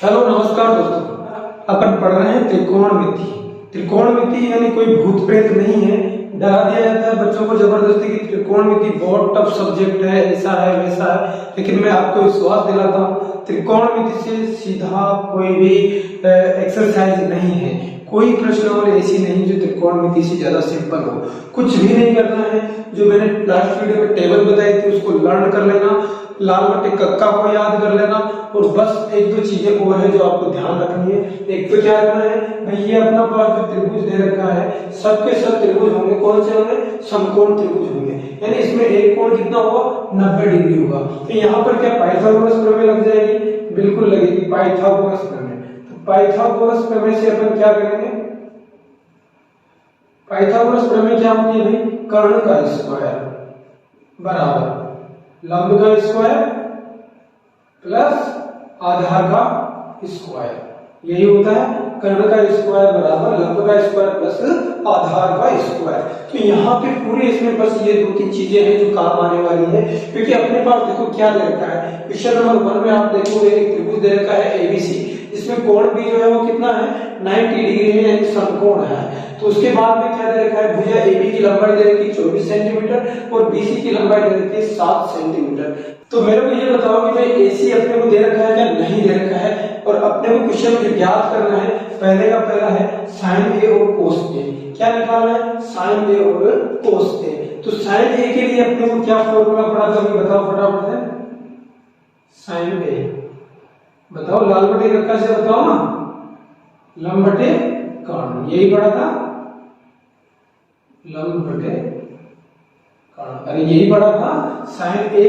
Hello नमस्कार दोस्तों, अपन पढ़ रहे हैं त्रिकोणमिति। त्रिकोणमिति यानी कोई भूत प्रेत नहीं है। डरा दिया जाता है बच्चों को जबरदस्ती की त्रिकोणमिति बहुत टफ सब्जेक्ट है, ऐसा है वैसा है, लेकिन मैं आपको विश्वास दिलाता हूँ त्रिकोणमिति से सीधा कोई भी एक्सरसाइज नहीं है। कोई प्रश्नावली ऐसी नहीं जो त्रिकोणमिति से ज्यादा सिंपल हो। कुछ भी नहीं करना है, जो मैंने लास्ट वीडियो में टेबल बताई थी उसको लर्न कर लेना, लाल बटे कक्का को याद कर लेना, और बस एक दो चीजें और है जो आपको ध्यान रखनी है। एक तो क्या करना है भाई, ये अपना पास जो त्रिभुज दे रखा है सबके सब त्रिभुज होंगे। कौन से होंगे? समकोण त्रिभुज होंगे, यानी इसमें एक कोण कितना होगा? 90 डिग्री होगा। तो यहाँ पर क्या पाइथागोरस प्रमेय लग जाएगी? बिल्कुल लगेगी, पाइथागोरस प्रमेय। तो पाइथागोरस प्रमेय से अपन क्या करेंगे? पाइथागोरस प्रमेय क्या होती है भाई? कर्ण का स्क्वायर बराबर लंब का स्क्वायर प्लस आधार का स्क्वायर, यही होता है। कर्ण का स्क्वायर बराबर लंब का स्क्वायर प्लस आधार का स्क्वायर। तो यहाँ पे पूरे इसमें बस ये दो तीन चीजें हैं जो काम आने वाली है, क्योंकि अपने पास देखो क्या दे रखा है। क्वेश्चन नंबर 1 में आप देखो एक त्रिभुज दे रखा है एबीसी, इसमें कोण भी जो है वो कितना है? 90 डिग्री है, यानी समकोण है। तो उसके बाद में क्या दे रखा है? भुजा AB की लंबाई दे रखी है 24 सेंटीमीटर और BC की लंबाई दे रखी है 7 सेंटीमीटर। तो मेरे को ये बताओ कि भाई AC अपने को दे रखा है या नहीं दे रखा है, और अपने को क्वेश्चन में ज्ञात करना है। पहले का पहला है sin A और cos A। क्या निकालना है? sin A और cos A। तो sin A के लिए अपने को क्या फॉर्मूला पढ़ा था अभी बताओ फटाफट से। sin A बताओ, लाल बटे कक्का से बताओ ना, लंब बटे कर्ण, यही पढ़ा था, लंब बटे कर्ण। अरे यही पढ़ा था, sin A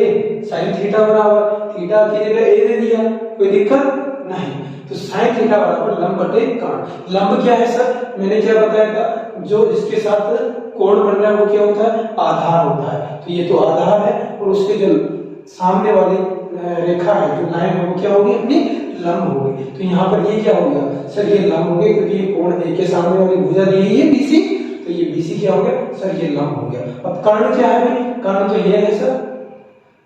sin थीटा बराबर थीटा की जगह A दे दिया, कोई दिक्कत नहीं। तो sin थीटा बराबर लंब बटे कर्ण। लंब क्या है सर? मैंने क्या बताया था, जो इसके साथ कोण बन रहा है वो क्या होता है? आधार होता है। तो ये तो आधार है, और उसके जो सामने वाली रेखा है, जो लाइन है, वो क्या होगी? अपनी लंब होगी। तो यहाँ पर ये क्या हो गया सर? ये लंब हो गया, क्योंकि ये कोण A के सामने वाली भुजा दी है BC, तो ये BC क्या हो गया सर? ये लंब हो गया। अब कर्ण क्या है भाई? कर्ण तो ये है सर,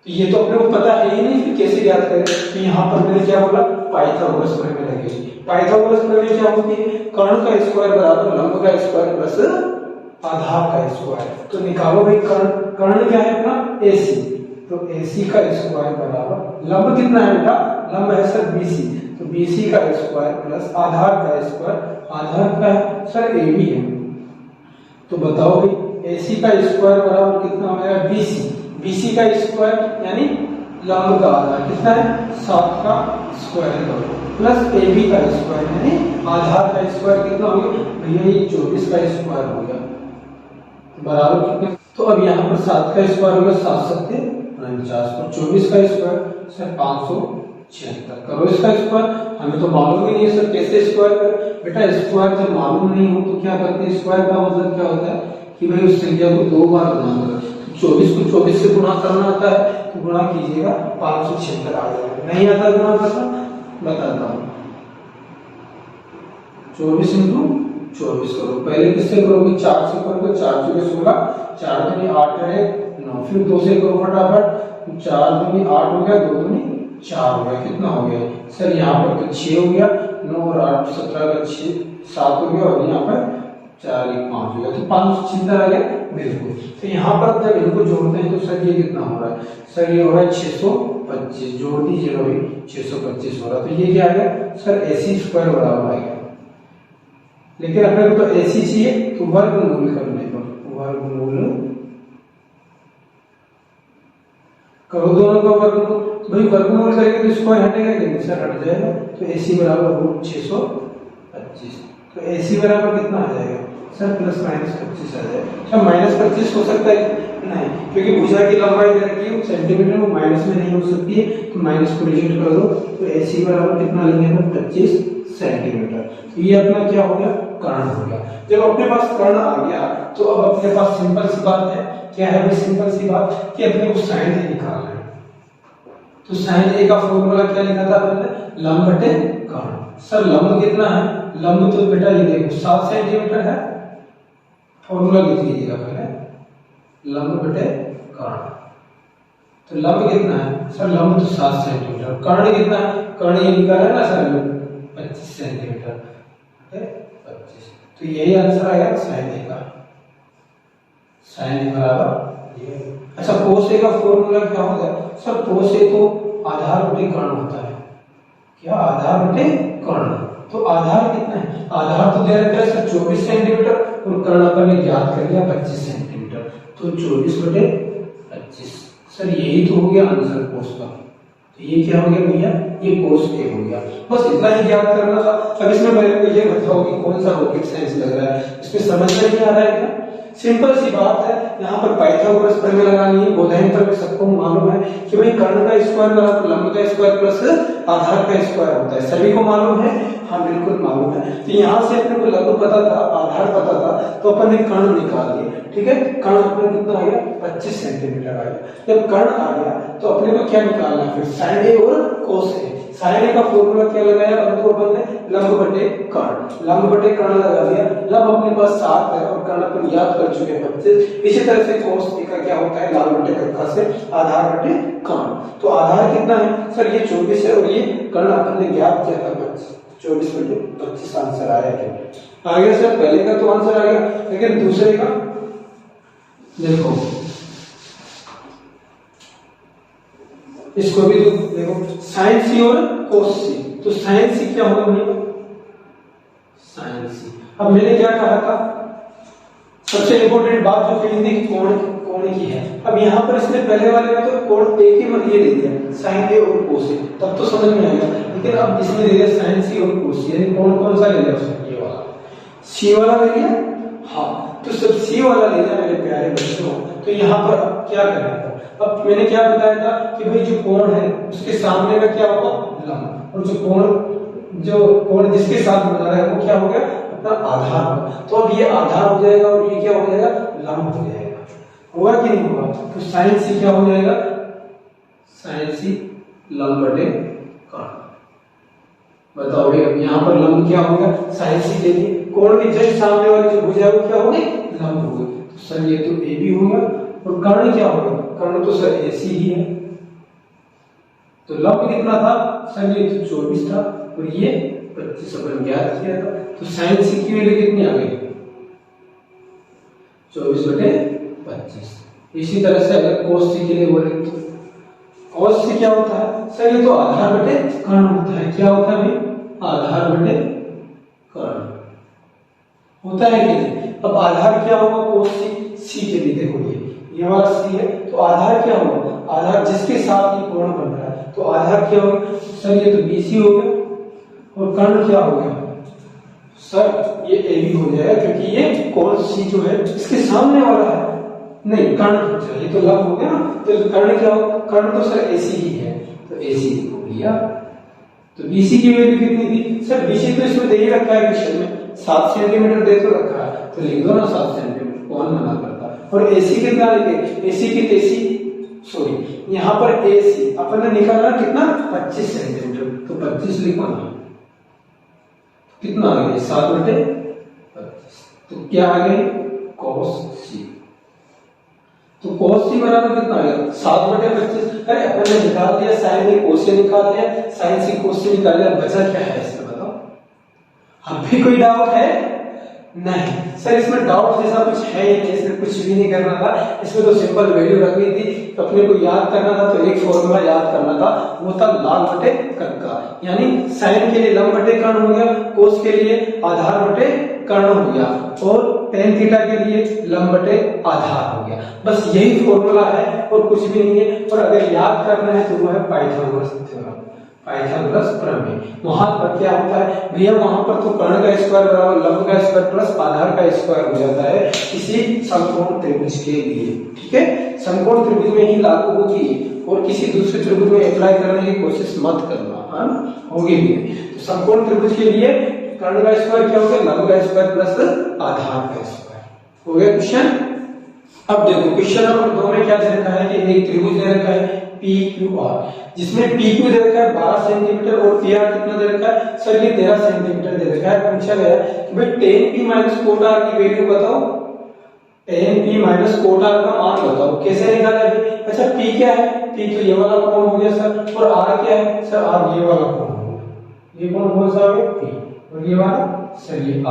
तो ये तो अपने को पता है ही नहीं, फिर कैसे ज्ञात करें? तो यहाँ पर मैंने क्या बोला? पाइथागोरस प्रमेय लगेगी। पाइथागोरस प्रमेय क्या होती है? कर्ण का स्क्वायर बराबर लंब का स्क्वायर प्लस आधार का स्क्वायर। तो निकालो भाई कर्ण। कर्ण क्या है अपना? AC। तो AC का स्क्वायर बराबर लंब कितना है बेटा? लंब है सर BC, तो BC का स्क्वायर प्लस आधार का स्क्वायर। आधार का है सर AB है। तो बताओ भाई AC का स्क्वायर बराबर कितना हो जाएगा? BC। BC का स्क्वायर यानी लंब का आधार कितना है? 7 का स्क्वायर करो प्लस AB का स्क्वायर यानी आधार का स्क्वायर कितना हो गया भैया? ये 24 का स्क्वायर हो गया बराबर कितना? तो अब यहाँ पर 7 का स्क्वायर होगा 7 सत्ते 49 और 24 का स्क्वायर सर 576 करो इसका स्क्वायर। हमें तो मालूम ही नहीं है सर कैसे स्क्वायर कर। बेटा स्क्वायर जब मालूम नहीं हो तो क्या करते हैं? स्क्वायर का मतलब क्या होता है कि भाई उस संख्या को 2 बार गुणा करो। 24 को 24 से गुणा करना आता है तो गुणा कीजिएगा 576 आ जाएगा। नहीं आता गुणा करना? बताता हूँ। 24 इंटू 24 करो। पहले किससे करोगे? 4 से करोगे, 4 चौके 16, 4 दूनी 8 है 9, फिर 2 से करो फटाफट, 4 दूनी 8 हो गया, 2 दूनी 4 हो गया। कितना हो गया सर? यहाँ पर तो 6 हो गया, 9 और 8 17 का 6 7 हो गया, और यहाँ पर 4 1 5 हो गया, तो 576 आ गया बिल्कुल। तो यहाँ पर जब इनको जोड़ते हैं तो सर ये कितना हो रहा है? सर ये हो रहा है 625। जोड़ दीजिएगा भाई, 625 हो रहा है। तो ये क्या आ गया सर? AC स्क्वायर बराबर आ गया। लेकिन अपने को तो AC चाहिए, तो वर्गमूल करने पर वर्गमूल करो दोनों का वर्गमूल। भाई वर्गमूल करेंगे तो स्क्वायर हटेगा कि नहीं सर? हट जाएगा। तो AC बराबर √625। तो AC बराबर कितना आ जाएगा सर? प्लस माइनस 25 आ जाएगा। क्या माइनस 25 हो सकता है? नहीं, क्योंकि भुजा की लंबाई दे रखी है सेंटीमीटर, वो माइनस में नहीं हो सकती है, तो माइनस को रिजेक्ट कर दो। तो AC बराबर कितना लगेगा? 25 सेंटीमीटर। तो ये अपना क्या हो गया? कर्ण हो गया। जब अपने पास कर्ण आ गया तो अब अपने पास सिंपल सी बात है। क्या है भाई सिंपल सी बात? कि अपने को sin A निकालना है। तो sin A का फॉर्मूला क्या लिखा था आपने? लंब बटे कर्ण। सर लंब कितना है? लंब तो बेटा ये देखो 7 सेंटीमीटर है। फॉर्मूला लिख लीजिएगा पहले, लंब बटे कर्ण। तो लंब कितना है सर? लंब तो 7 सेंटीमीटर। कर्ण कितना है? कर्ण ये निकाला है ना सर 25 सेंटीमीटर, 25। तो यही आंसर आएगा sin A का। sin A बराबर ये। अच्छा cos A का फॉर्मूला क्या होता है सर? cos A तो आधार बटे कर्ण होता है। क्या? आधार बटे कर्ण। तो आधार कितना है? आधार तो दे रखा है सर 24 सेंटीमीटर और कर्ण अपन ने ज्ञात कर लिया 25 सेंटीमीटर। तो 24 बटे 25 सर यही तो हो गया आंसर कोस का। तो ये क्या हो गया भैया? ये कोस A हो गया। बस इतना ही ज्ञात करना था। अब इसमें मेरे को ये बताओ कि कौन सा रॉकेट साइंस लग रहा है, इसमें समझ में नहीं आ रहा है क्या? सिंपल सी बात है, यहाँ पर पाइथागोरस प्रमेय लगानी है। बोधायन प्रमेय सबको मालूम है कि भाई कर्ण का स्क्वायर बराबर लंब का स्क्वायर प्लस आधार का स्क्वायर होता है। सभी को मालूम है? हाँ बिल्कुल मालूम है। तो यहाँ से अपने को लंब पता था, आधार पता था, तो अपन ने कर्ण निकाल दिया। ठीक है, कर्ण अपने कितना आ गया? 25 सेंटीमीटर आ गया। जब कर्ण आ गया तो अपने को क्या निकालना है फिर? sin A और cos A। sin A का फॉर्मूला क्या लगाया अपन ने? लंब बटे कर्ण। लंब बटे कर्ण लगा दिया। लंब अपने पास 7 है और कर्ण अपन याद कर चुके हैं 25। इसी तरह से cos A का क्या होता है? लाल बटे कक्का से आधार बटे कर्ण। तो आधार कितना है सर? ये 24 है और ये कर्ण अपन ने ज्ञात किया था 25। 24 बटे 25 आंसर आया क्या? आ गया सर। पहले का तो आंसर आ गया, लेकिन दूसरे का देखो, इसको भी तो देखो sin C और cos C। तो sin C क्या होगा भैया? sin C। अब मैंने क्या कहा था? सबसे इंपॉर्टेंट बात जो कही थी कोण की है। अब यहाँ पर इसने पहले वाले में तो कोण एक ही मतलब ये दे दिया sin A और cos A, तब तो समझ में आएगा। लेकिन अब इसने दे दिया sin C और cos C, यानी कोण कौन सा ले लिया उसने? ये वाला C वाला ले लिया। हाँ, तो सब C वाला लेना मेरे प्यारे बच्चों। तो यहाँ पर अब क्या करें? अब मैंने क्या बताया था कि भाई जो कोण है उसके सामने का क्या होगा? लंब। और जो कोण जिसके साथ बना रहा है वो क्या हो गया? अपना आधार होगा। तो अब ये आधार हो जाएगा और ये क्या हो जाएगा? लंब हो जाएगा। होगा कि नहीं होगा? तो sin C क्या हो जाएगा? sin C लंब बटे कर्ण। बताओ भाई, अब यहाँ पर लंब क्या होगा? sin C के लिए कोण की जस्ट सामने वाली जो भुजा वो क्या होगी? लंब होगी। तो सर ये तो A भी होगा और कर्ण क्या होगा? कर्ण तो सर AC ही है। तो लंब कितना था सर? ये तो 24 था और ये 25 अपन ज्ञात किया था। तो sin C की वैल्यू कितनी आ गई? 24 बटे 25। इसी तरह से अगर cos C के लिए बोले तो cos C क्या होता है सर? ये तो आधार बटे कर्ण होता है। क्या होता है भाई? आधार बटे कर्ण होता है कि नहीं? अब आधार क्या होगा cos C के लिए? देखो ये वाला C है, तो आधार क्या होगा? आधार जिसके साथ ये कोण बन रहा है, तो आधार क्या होगा सर? ये तो BC हो गया और कर्ण क्या हो गया सर? ये AB हो जाएगा, क्योंकि ये कोण C जो है इसके सामने वाला है। नहीं, कर्ण ये तो लंब हो गया ना, तो कर्ण क्या होगा? कर्ण तो सर AC ही है, तो AC हो गया। तो BC की वैल्यू कितनी थी सर? BC तो इसमें दे ही रखा है क्वेश्चन में, 7 सेंटीमीटर दे तो रखा है, तो लिख दो ना 7 सेंटीमीटर, कौन मना करता। और AC कितना लिखे? AC की तेसी सॉरी यहाँ पर AC अपन ने निकाला कितना? 25 सेंटीमीटर, तो 25 लिखो ना। कितना आ गया? 7 बटे 25। तो क्या आ गया? cos C। तो cos C बराबर कितना आ गया? 7 बटे 25। अरे अपन ने निकाल दिया sin A cos A निकाल लिया, sin C cos C निकाल लिया, बचा क्या है इसमें बताओ? अब भी कोई डाउट है? नहीं सर, इसमें डाउट जैसा कुछ है ही नहीं, इसमें कुछ भी नहीं करना था। इसमें तो सिंपल वैल्यू रखनी थी, अपने को याद करना था। तो एक फॉर्मूला याद करना था, वो था लाल बटे कक्का, यानी साइन के लिए लंब बटे कर्ण हो गया, कोस के लिए आधार बटे कर्ण हो गया, और टेन थीटा के लिए लंब बटे आधार हो गया। बस यही फॉर्मूला है और कुछ भी नहीं है। और अगर याद करना है तो वो है पाइथागोरस थ्योरम, पाइथागोरस प्रमेय। वहां पर क्या होता है भैया? वहां पर तो कर्ण का स्क्वायर बराबर लंब का स्क्वायर प्लस आधार का स्क्वायर हो जाता है किसी समकोण त्रिभुज के लिए। ठीक है, समकोण त्रिभुज में ही लागू होगी, और किसी दूसरे त्रिभुज में अप्लाई करने की कोशिश मत करना, है ना, होगी भी नहीं। तो समकोण त्रिभुज के लिए कर्ण का स्क्वायर क्या हो गया? लंब का स्क्वायर प्लस आधार का स्क्वायर हो गया क्वेश्चन। अब देखो क्वेश्चन नंबर 2 में क्या दे रखा है कि एक त्रिभुज दे रखा है PQR, जिसमें PQ दे रखा है 12 सेंटीमीटर और PR कितना दे रखा है सर? ये 13 सेंटीमीटर दे रखा है। पूछा गया कि भाई tan P - cot R की वैल्यू बताओ। tan p minus cot r का मान बताओ, कैसे निकाला अभी? अच्छा p क्या है? p तो ये वाला कोण हो गया सर, और r क्या है सर? r ये वाला कोण हो गया, ये कोण कौन सा हो गया? p, और ये वाला सर ये r।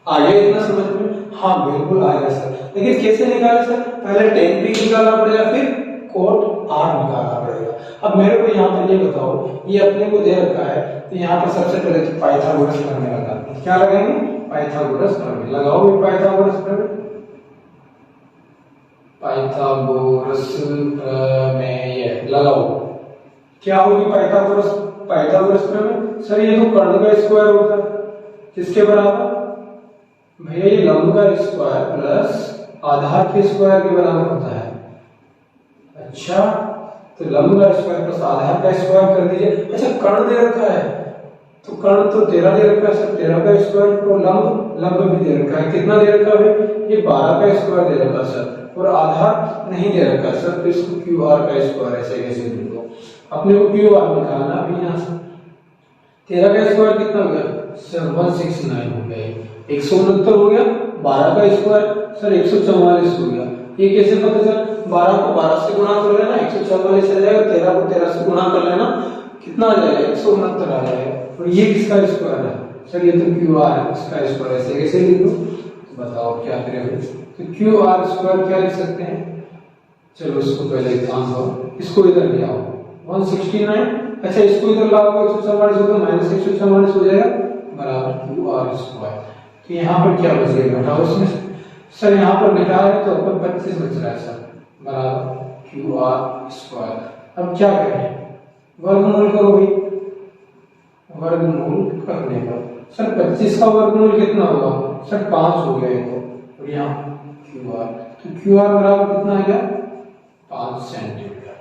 आ गया इतना समझ में? हाँ बिल्कुल आ गया सर, लेकिन कैसे निकाले सर? पहले tan p निकालना पड़ेगा, फिर कोट r निकालना पड़ेगा। अब मेरे को यहाँ पर ये बताओ, ये अपने को दे रखा है, तो यहाँ पर सबसे पहले तो पाइथागोरस प्रमेय लगाते हैं। क्या लगाएंगे? पाइथागोरस प्रमेय। लगाओ ये पाइथागोरस प्रमेय, पाइथागोरस प्रमेय लगाओ। क्या होगी पाइथागोरस प्रमेय? सर ये तो कर्ण का स्क्वायर होता है, किसके बराबर भैया? ये लंब का स्क्वायर प्लस आधार के स्क्वायर के बराबर होता है। अच्छा, तो लंब का स्क्वायर प्लस आधार का स्क्वायर कर दीजिए। अच्छा कर्ण दे रखा है, तो कर्ण तो 13 दे रखा है सर, 13 का स्क्वायर, तो लंब भी दे रखा है। कितना दे रखा है? ये 12 का स्क्वायर दे रखा है सर, और आधार नहीं दे रखा है सर, तो इसको क्यू आर का स्क्वायर ऐसे कैसे दे दो? अपने को क्यू आर निकालना अभी यहाँ से। 13 का स्क्वायर कितना हो गया सर? 169 हो गया, 169 हो गया। 12 का स्क्वायर सर 144 हो गया। ये कैसे पता चला? 12 को 12 से गुणा कर लेना, 144 आ जाएगा, 13 को 13 से गुणा कर लेना, कितना आ जाएगा? 169 आ जाएगा। और ये किसका स्क्वायर है सर? ये तो क्यू आर है, इसका स्क्वायर ऐसे कैसे लिख दो? तो बताओ क्या करेंगे? तो क्यू आर स्क्वायर क्या लिख सकते हैं? चलो इसको पहले ध्यान दो, इसको इधर ले आओ 169। अच्छा इसको इधर लाओगे 144 हो तो माइनस 144 हो जाएगा, बराबर क्यू आर स्क्वायर। तो यहाँ पर क्या बचेगा? घटाओ इसमें सर, यहाँ पर घटा है तो अपन 25 बच रहा है सर, बराबर क्यू आर स्क्वायर। अब क्या करें? वर्गमूल करो भाई, वर्गमूल करने पर सर 25 का वर्गमूल कितना होगा सर? 5 हो गया ये तो, और यहाँ क्यू आर, तो क्यू आर बराबर कितना आ गया? 5 सेंटीमीटर।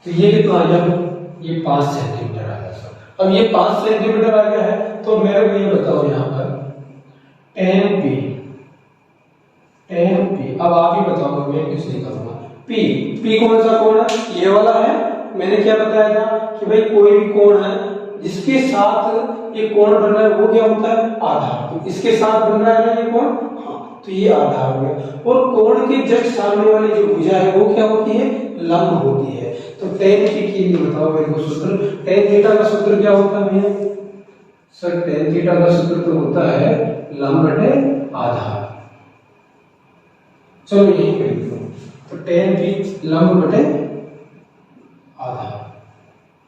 तो ये कितना आ गया? ये 5 सेंटीमीटर आ गया सर। अब ये 5 सेंटीमीटर आ गया है, तो मेरे को ये बताओ यहाँ पर tan p, अब आप ही बताओगे, मैं कुछ नहीं करूंगा। p कौन सा कोण है? ये वाला है। मैंने क्या बताया था कि भाई कोई भी कोण है जिसके साथ ये कोण बन रहा है वो क्या होता है? आधार। तो इसके साथ बन रहा है ना ये कोण, हाँ, तो ये आधार हो गया। और कोण के जस्ट सामने वाली जो भुजा है वो क्या होती है? लंब होती है। तो tan p के लिए बताओ मेरे को सूत्र, tan थीटा का सूत्र क्या होता है भैया? सर tan थीटा का सूत्र तो होता है लंब बटे आधार। चलो यही कर दो, तो tan p लंब बटे आधार।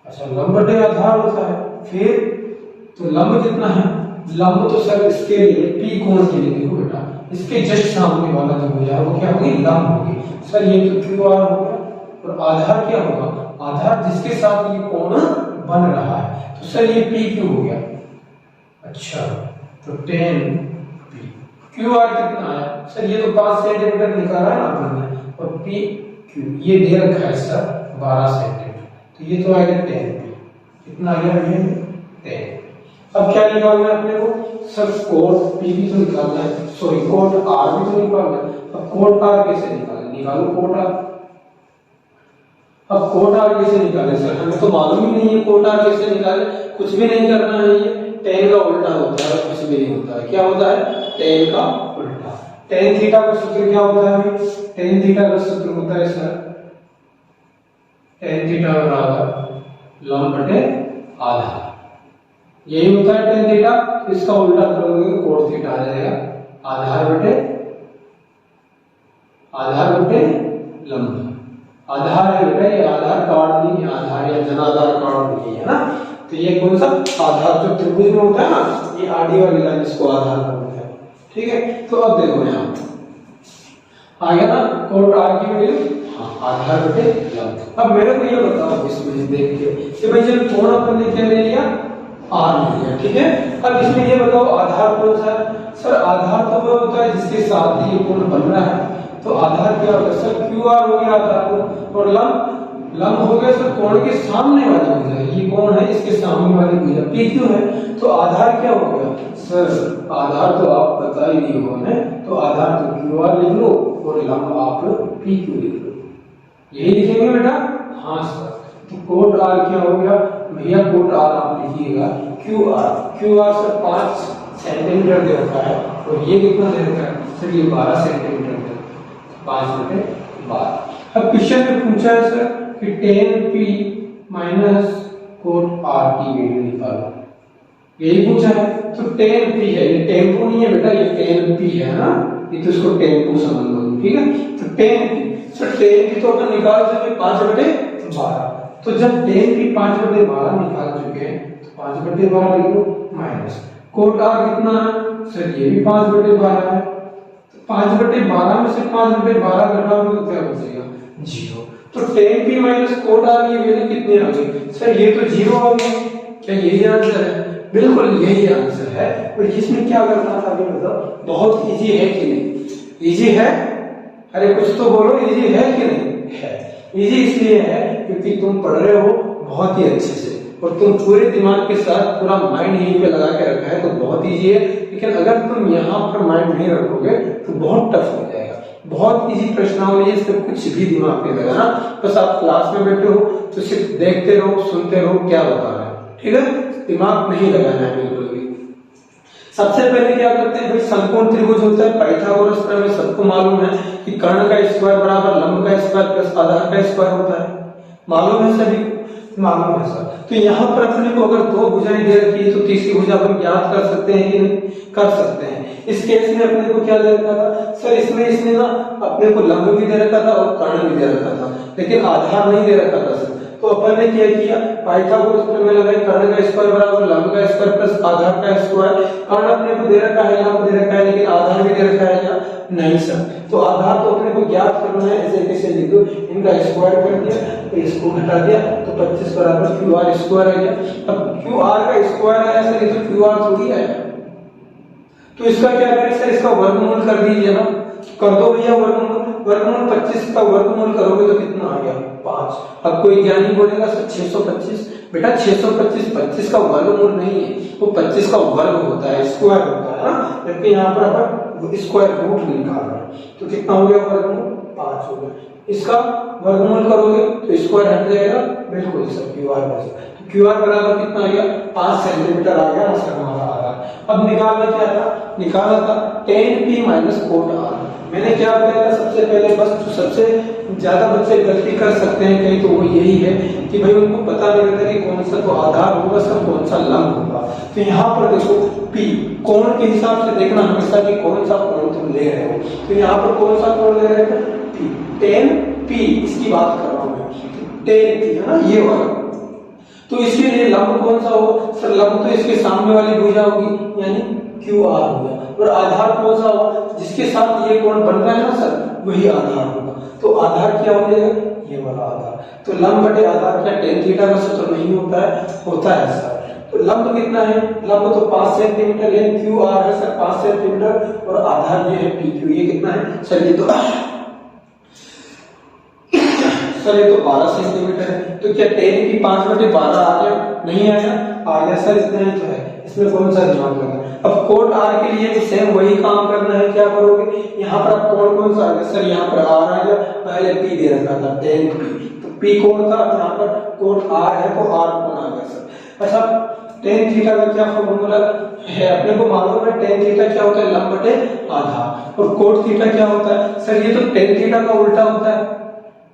अच्छा लंब बटे आधार होता है, फिर तो लंब कितना है? लंब तो सर इसके लिए p कोण के लिए देखो बेटा, इसके जस्ट सामने वाला जो भुजा है वो क्या होगी? लंब होगी सर। ये तो क्यू आर हो गया, और आधार क्या होगा? आधार जिसके साथ ये कोण बन रहा है, तो सर ये p क्यू हो गया। अच्छा तो tan p, क्यू आर कितना है सर? ये तो 5 सेंटीमीटर निकाला है ना अपन ने, और p क्यू ये दे रखा है सर 12 सेंटीमीटर, तो ये तो आएगा tan p। कितना आ गया ये? tan। अब क्या निकालना है अपने को सर? कोट p भी तो निकालना है, सॉरी कोट r भी तो निकालना है। अब कोट r कैसे निकालो कोट r। अब कोट r कैसे निकाले सर? हमें तो मालूम ही नहीं है कोट r कैसे निकाले, कुछ भी नहीं करना है। ये tan का उल्टा होता है, कुछ भी नहीं होता है। क्या होता है? tan का उल्टा। tan थीटा का सूत्र क्या होता है? tan थीटा का सूत्र होता है सर tan थीटा बराबर लंब बटे आधार। यही होता है tan थीटा। इसका उल्टा करोगे तो कोट थीटा आ जाएगा, आधार बटे लंब। आधार है बेटा, ये आधार कार्ड नहीं, आधार या जनाधार कार्ड नहीं है ना। तो ये कौन सा आधार जो त्रिभुज में होता है ना, ये आडी वाली लाइन इसको आधार बोलते हैं। ठीक है, तो अब देखो यहाँ आ गया ना कोट आर की वैल्यू, हाँ आधार बटे लंब। अब मेरे को ये बताओ इसमें देख के कि भाई जब कोण अपन ने क्या ले लिया? आर ले लिया, ठीक है। अब इसमें ये बताओ आधार कौन सा है? सर आधार तो वो होता है जिसके साथ ये कोण बन रहा है, तो आधार क्या होगा सर? क्यू आर हो गया आधार, और लंब हो गया सर कोण के सामने वाली भुजा। ये कोण है, इसके सामने वाली भुजा पी क्यू है, तो आधार क्या हो गया सर? आधार तो आप बता ही नहीं हो हमें, तो आधार तो क्यू आर लिख लो और लंब आप पी क्यू लिख लो। यही लिखेंगे बेटा? हाँ सर। तो कोट आर क्या हो गया भैया? कोट आर आप लिखिएगा Q R. Q R sir 5 centimetre दे रखा है, और ये कितना दे रखा है सर, ये 12 सेंटीमीटर, 5/12। अब क्वेश्चन में पूछा है सर कि tan p minus cot r की वैल्यू निकालो, यही पूछा है। तो tan p है, ये टेम्पो नहीं है बेटा, ये tan p है ना, ये तो इसको टेम्पो समझ लो, ठीक है। तो tan p, sir tan p तो अपन निकाल चुके 5/12। तो जब tan p 5/12 निकाल चुके हैं तो 5/12 लिख दो माइनस कोट r कितना है सर, ये भी 5/12 है। 5/12 में से 5/12 घटाओगे तो क्या बचेगा, 0। तो tan p minus cot r की वैल्यू कितनी आ गई सर, ये तो 0 आ गई। क्या यही आंसर है? बिल्कुल यही आंसर है। और इसमें क्या करना था अभी बताओ, बहुत इजी है कि नहीं? इजी है, अरे कुछ तो बोलो, इजी है कि नहीं है? इजी इसलिए है क्योंकि तुम पढ़ रहे हो बहुत ही अच्छे से और तुम पूरे दिमाग के साथ पूरा माइंड यहीं पे लगा के रखा है, तो बहुत इजी है। लेकिन अगर तुम यहाँ पर माइंड नहीं रखोगे तो बहुत टफ हो जाएगा। बहुत इजी प्रश्नावली है, इसमें कुछ भी दिमाग नहीं लगाना, बस आप क्लास में बैठे हो तो सिर्फ देखते रहो, सुनते रहो क्या बता रहे हैं, ठीक है। दिमाग नहीं लगाना है बिल्कुल भी। सबसे पहले क्या करते हैं भाई, समकोण त्रिभुज होता है, पाइथागोरस प्रमेय सबको मालूम है कि कर्ण का स्क्वायर बराबर लंब का स्क्वायर प्लस आधार का स्क्वायर होता है, मालूम है सभी? मालूम है सर। तो यहाँ पर अपने को अगर दो भुजाएं दे रखी है तो तीसरी भुजा हम ज्ञात कर सकते हैं कि नहीं? कर सकते हैं। इस केस में अपने को क्या दे रखा था सर, इसमें इसने ना अपने को लंब भी दे रखा था और कर्ण भी दे रखा था, लेकिन आधार नहीं दे रखा था सर। तो अपन ने क्या किया, पाइथागोरस प्रमेय लगाई, कर्ण का स्क्वायर बराबर लंब का स्क्वायर प्लस आधार का स्क्वायर। कर्ण अपने को दे रखा है, लंब दे रखा है, लेकिन आधार भी दे रखा है क्या? नहीं सर। तो आधार तो अपने को ज्ञात करना है, ऐसे कैसे लिख दो, इनका स्क्वायर कर दिया तो इसको घटा दिया तो 25 बराबर QR स्क्वायर आ गया। अब QR का स्क्वायर आया सर, ये तो QR थोड़ी आया। तो इसका क्या करें सर, इसका वर्गमूल कर दीजिए ना, कर दो भैया वर्गमूल। वर्गमूल 25 का वर्गमूल करोगे तो कितना आ गया? 5। अब कोई ज्ञानी बोलेगा सर 625, बेटा 625 25 का वर्गमूल नहीं है, वो 25 का वर्ग होता है, स्क्वायर होता है ना, जबकि यहाँ पर अपन स्क्वायर रूट निकाल रहे हैं। तो कितना हो गया वर्गमूल? 5 हो गया। इसका वर्गमूल करोगे तो स्क्वायर हट जाएगा, बिल्कुल सर QR बचेगा। तो QR बराबर कितना आ गया? 5 सेंटीमीटर आ गया आंसर हमारा आ रहा। अब निकालना क्या था? निकालना था tan p minus cot r। मैंने क्या बताया था सबसे पहले, बस जो सबसे ज्यादा बच्चे गलती कर सकते हैं कहीं तो वो यही है कि भाई उनको पता नहीं रहता कि कौन सा तो आधार होगा सर, कौन सा लंब होगा। तो यहाँ पर देखो p कोण के हिसाब से देखना हमेशा कि कौन सा कोण तुम ले रहे हो। तो यहाँ पर कौन सा कोण ले रहे हैं? p, tan p, इसकी बात कर रहा हूँ मैं, tan p है ना, ये वाला। तो इसके लिए लंब कौन सा होगा सर? लंब तो इसके सामने वाली भुजा होगी, यानी QR होगा। और आधार कौन सा होगा? जिसके साथ ये कोण बन रहा है ना सर, वही आधार होगा। तो आधार क्या हो जाएगा? ये वाला आधार। तो लंब बटे आधार क्या tan थीटा का सूत्र नहीं होता है? होता है सर। तो लंब कितना है? लंब तो 5 सेंटीमीटर है, QR है सर 5 सेंटीमीटर, और आधार ये है PQ, ये कितना है सर? ये तो सर ये तो 12 सेंटीमीटर है। तो क्या tan की 5/12 आ गया? नहीं आया? आ गया सर, इतना ही तो है, इसमें कौन सा दिमाग लगा। अब कोट R के लिए भी सेम वही काम करना है। क्या करोगे, यहाँ पर आप कोण कौन सा आ गया सर? यहाँ पर R आ गया, पहले P दे रखा था tan P, तो P कोण था, यहाँ पर कोट R है तो R कोण आ गया सर। अच्छा, tan थीटा का क्या फॉर्मूला है अपने को मालूम है? tan थीटा क्या होता है? लंब बटे आधार। और कोट थीटा क्या होता है सर? ये तो tan थीटा का उल्टा होता है,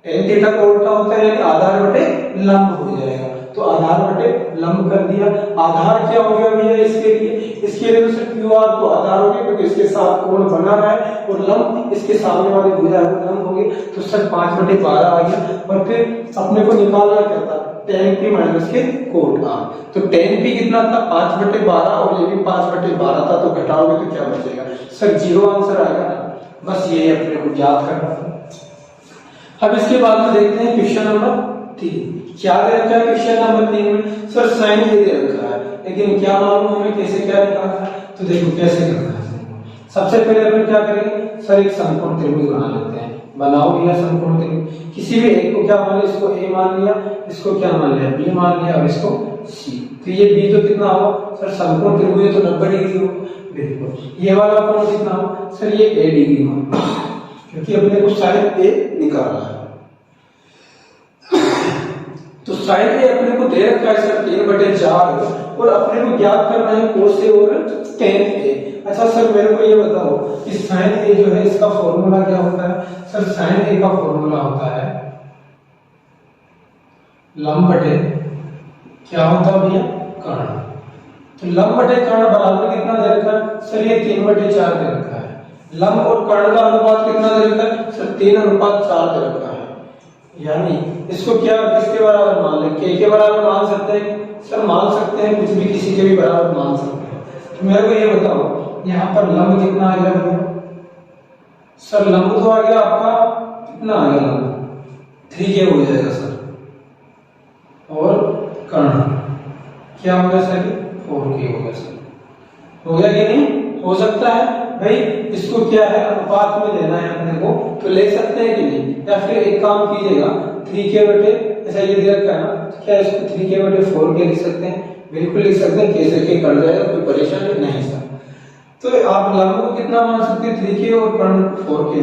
tan थीटा का उल्टा होता है, यानी आधार बटे लंब हो जाएगा। तो आधार बटे लंब कर दिया। आधार क्या हो गया भैया इसके लिए? इसके लिए तो सिर्फ QR तो आधार हो गया क्योंकि इसके साथ कोण बना रहा है, और लंब इसके सामने वाली भुजा लंब हो गई। तो सर 5/12 आ गया। और फिर अपने को निकालना क्या था? tan p माइनस के कोट r। तो tan p कितना था? 5/12, और ये भी 5/12 था, तो घटाओगे तो क्या बचेगा सर? 0 आंसर आएगा ना। बस ये अपने को याद करना था। अब इसके बाद में देखते हैं क्वेश्चन नंबर 3। क्या दे रखा है क्वेश्चन नंबर 3 में? सर साइन ये दे रखा है, लेकिन क्या मालूम हमें कैसे क्या निकालना है? तो देखो कैसे करना है। सबसे पहले अपन क्या करेंगे सर, एक समकोण त्रिभुज बना लेते हैं। बनाओ भैया समकोण त्रिभुज। किसी भी एक को क्या मान लिया? इसको A मान लिया, इसको क्या मान लिया? B मान लिया, और इसको C। तो ये B तो कितना होगा सर? समकोण त्रिभुज तो 90 डिग्री होगा, बिल्कुल। ये वाला कोण कितना होगा सर? ये A डिग्री होगा, क्योंकि अपने को साइन A निकालना है। तो साइन A अपने को दे रखा है सर 3/4 और अपने को ज्ञात करना है cos A और tan A। अच्छा सर मेरे को ये बताओ कि sin A जो है इसका फॉर्मूला क्या होता है? सर sin A का फॉर्मूला होता है लंब बटे क्या होता है भैया? कर्ण। तो लंब बटे कर्ण बराबर कितना दे रखा है? सर ये 3/4 दे रखा है। लंब और कर्ण का अनुपात कितना दे रखा है? सर 3:4 दे रखा है। यानी इसको क्या किसके बराबर मान लें? के बराबर मान सकते हैं? सर मान सकते हैं, कुछ भी किसी के भी बराबर मान सकते हैं। तो मेरे को ये बताओ यहाँ पर लंब कितना आ गया भैया? सर लंब तो आ गया आपका कितना आ गया? लंब 3k हो जाएगा सर, और कर्ण क्या हो गया सर? 4k हो गया सर। हो गया कि नहीं? हो सकता है भाई। इसको क्या है अनुपात में लेना है अपने को, तो ले सकते हैं कि नहीं? या फिर एक काम कीजिएगा 3k बटे ऐसा ये दे रखा है ना, तो क्या इसको 3k बटे 4k लिख सकते हैं? बिल्कुल लिख सकते हैं। कैसे के कट जाएगा, कोई परेशानी नहीं सर। तो आप लंब को कितना मान सकते हैं? 3k और कर्ण 4k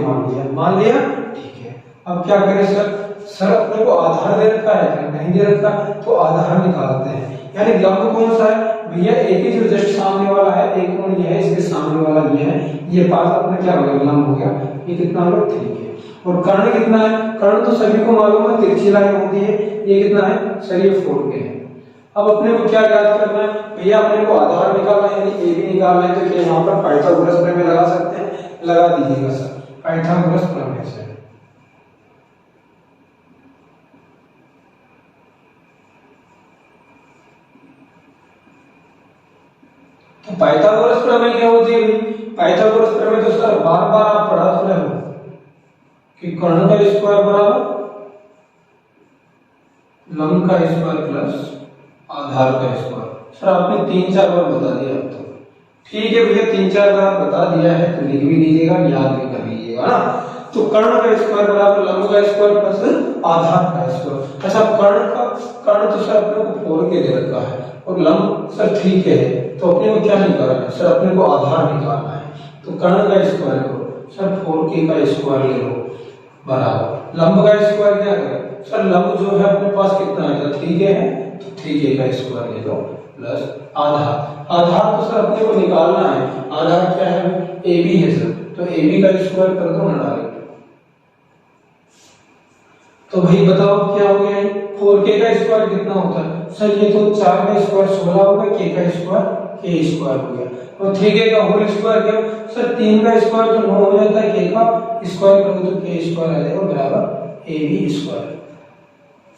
मान लिया ठीक है। अब क्या करें सर? सर अपने को आधार दे रखा है क्या? नहीं दे रखा, तो आधार निकालते हैं। यानी लंब कौन सा है भैया? एक ही जो जस्ट सामने वाला है, एक कोण ये है, इसके सामने वाला ये है, ये पास अपना क्या हो गया? लंब हो गया। ये कितना होगा? 3k। और कर्ण कितना है? कर्ण तो सभी को मालूम है, तिरछी लाइन होती है। ये कितना है सर? ये 4k है। अब अपने को क्या याद करना है भैया? अपने को आधार निकालना है, यानी ए भी निकालना है। तो क्या यहाँ पर पाइथागोरस प्रमेय लगा सकते हैं? लगा दीजिएगा सर, पाइथागोरस प्रमेय से। तो पाइथागोरस प्रमेय क्या होती है भाई? पाइथागोरस प्रमेय तो सर बार बार आप पढ़ा तो रहे हो कि कर्ण का स्क्वायर बराबर लंब का स्क्वायर प्लस आधार का स्क्वायर। सर आपने 3-4 बार बता दिया अब तो। ठीक है भैया, 3-4 बार बता दिया है तो लिख भी लीजिएगा, याद भी कर लीजिएगा ना। तो कर्ण का स्क्वायर बराबर लंब का स्क्वायर प्लस आधार का स्क्वायर। अच्छा कर्ण तो सर अपने को 4k दे रखा है और लंब सर 3k है, तो अपने को क्या निकालना है सर? अपने को आधार निकालना है। तो कर्ण का स्क्वायर करो सर, 4k का स्क्वायर ले लो बराबर लंब का स्क्वायर क्या करें सर? लंब जो है अपने पास कितना है? 3k है, तो 3k का स्क्वायर ले लो प्लस आधार तो सर अपने को निकालना है। आधार क्या है? AB है सर, तो AB का स्क्वायर कर दो ना डायरेक्ट। तो भाई बताओ क्या हो गया? 4k का स्क्वायर कितना होता है सर? ये तो 4 का स्क्वायर 16 होगा, k का स्क्वायर k स्क्वायर हो गया, और 3k का होल स्क्वायर क्या सर? 3 का स्क्वायर तो 9 हो जाता है, k का स्क्वायर करो तो k स्क्वायर आ जाएगा बराबर AB स्क्वायर।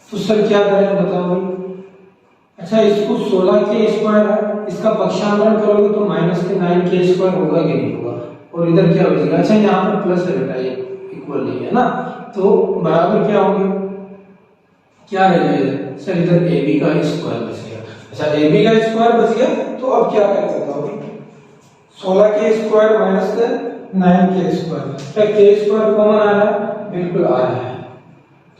तो सर क्या करें बताओ भाई? अच्छा इसको 16 के स्क्वायर है, इसका पक्षांतरण करोगे तो माइनस के 9 के स्क्वायर होगा कि नहीं होगा? और इधर क्या बचेगा? अच्छा यहाँ पर प्लस है बेटा, ये इक्वल नहीं है ना, तो बराबर क्या हो गया? क्या रह जाएगा सर? इधर AB का स्क्वायर बच गया। अच्छा AB का स्क्वायर बच गया, तो अब क्या कर सकता हूँ? 16 के स्क्वायर माइनस 9 के स्क्वायर, क्या के स्क्वायर कॉमन आ रहा है? बिल्कुल आ रहा है।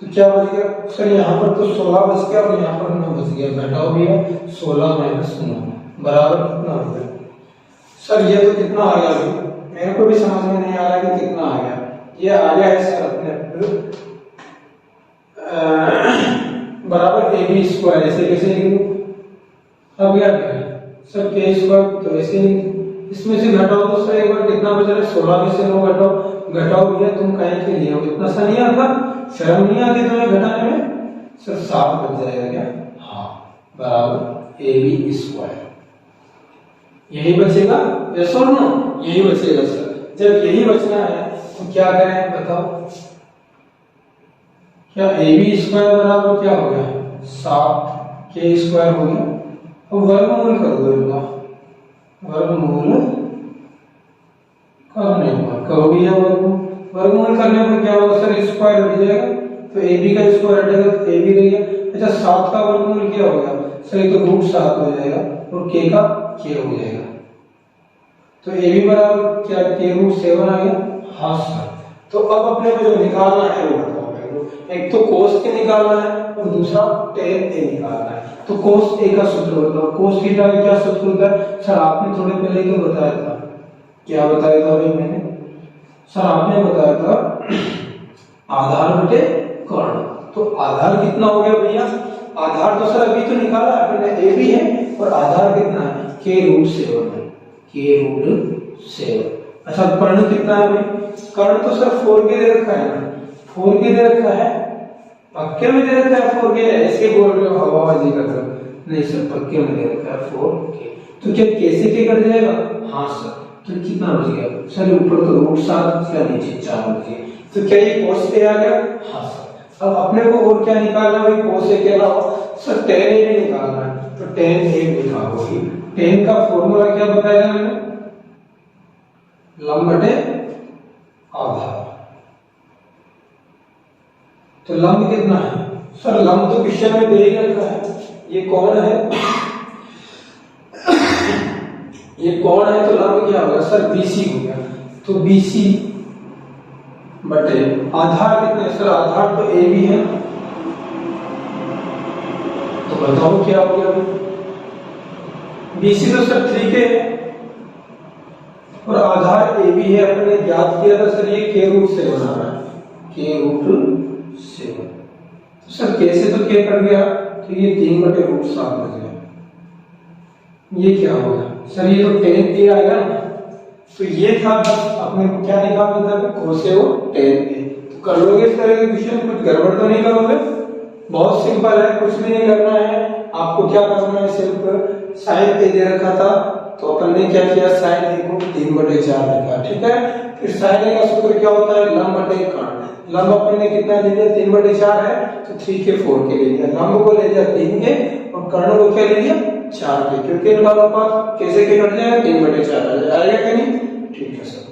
तो क्या बच गया सर? यहाँ पर तो 16 बच गया और यहाँ पर 9 बच गया। घटाओ भी है, 16 माइनस 9 बराबर कितना हो गया सर? ये तो कितना आ गया अभी? मेरे को भी समझ में नहीं आ रहा कि कितना आ गया। ये आ गया है सर अपने बराबर AB स्क्वायर। ऐसे कैसे लिखूं? अब क्या करें सर? के स्क्वायर तो ऐसे लिख, इसमें से घटाओ तो सर एक बार कितना बच रहा है? 16 में से 9 घटाओ भैया, तुम कहीं के लिए हो? इतना सा नहीं आता? शर्म नहीं आती तुम्हें घटाने में? सर 7 बच जाएगा क्या? हाँ, बराबर AB स्क्वायर। यही बचेगा, यस और नो? यही बचेगा सर। जब यही बचना है तो क्या करें बताओ? क्या AB स्क्वायर बराबर क्या हो गया? 7k स्क्वायर हो गया। अब वर्गमूल कर दो इनका, वर्गमूल करने पर करोगे या वर्गमूल करने पर क्या होगा सर? स्क्वायर हट जाएगा, तो AB का स्क्वायर हटेगा तो AB रह गया। अच्छा 7 का वर्गमूल क्या हो गया सर? ये तो √7 हो जाएगा और k का k हो जाएगा। तो AB बराबर क्या? k√7 आ गया। हाँ सर। तो अब अपने को जो निकालना है वो बताओ। एक तो cos A निकालना है और दूसरा tan A निकालना है। तो cos A का सूत्र बताओ। cos थीटा का क्या सूत्र होता है सर? आपने थोड़े पहले ही तो बताया था। क्या बताया था अभी मैंने? सर आपने बताया था आधार बटे कर्ण। तो आधार कितना हो गया भैया? आधार तो सर अभी तो निकाला अपने ए भी है और आधार कितना है k√7 है k√7। अच्छा कर्ण कितना है भाई? कर्ण तो सर 4k दे रखा है ना, 4k दे रखा है, पक्के में दे रखा है 4k, ऐसे बोल रहे हो हवाबाजी कर रहे हो? नहीं सर पक्के में दे रखा है 4k। तो क्या कैसे के कट जाएगा? हाँ सर। तो कितना बच गया सर? ऊपर तो √7 क्या नीचे 4 बच गया। तो क्या ये cos a आ गया? हाँ सर। अब अपने को और क्या निकालना है भाई? cos a के अलावा सर tan a भी निकालना है, तो tan a निकालोगे। tan का फॉर्मूला क्या बताया मैंने? लंब बटे आधार। तो लंब कितना है सर? लंब तो क्वेश्चन में दे ही रखा है, ये कौन है? ये कौन है? तो लंब क्या होगा सर? BC हो गया। तो BC बटे आधार कितने सर? आधार तो AB है, तो बताओ क्या हो गया? BC तो सर 3k है और आधार AB है, अपने ज्ञात किया था सर, ये k√7 आ रहा है, k√7। तो सर कैसे तो k कट गया, तो ये 3/√7 बच गया। ये क्या हो गया सर? ये तो tan a आएगा ना, तो ये था बस अपने को क्या निकालना था? cos a और tan a। तो कर लोगे इस तरह के क्वेश्चन, कुछ गड़बड़ तो नहीं करोगे? बहुत सिंपल है, कुछ भी नहीं करना है आपको। क्या करना है? सिर्फ sin a दे रखा था, तो अपन ने क्या किया? sin a को 3/4 लिखा, ठीक है। फिर sin a का सूत्र क्या होता है? लंब बटे कर्ण। लंब अपन ने कितना ले लिया? 3/4 है, तो 3k 4k ले लिया। लंब को ले लिया 3k और कर्ण को क्या ले लिया? 4k, क्योंकि इनका अनुपात कैसे के कट जाएगा? 3/4 आ जाएगा कि नहीं? ठीक है सर।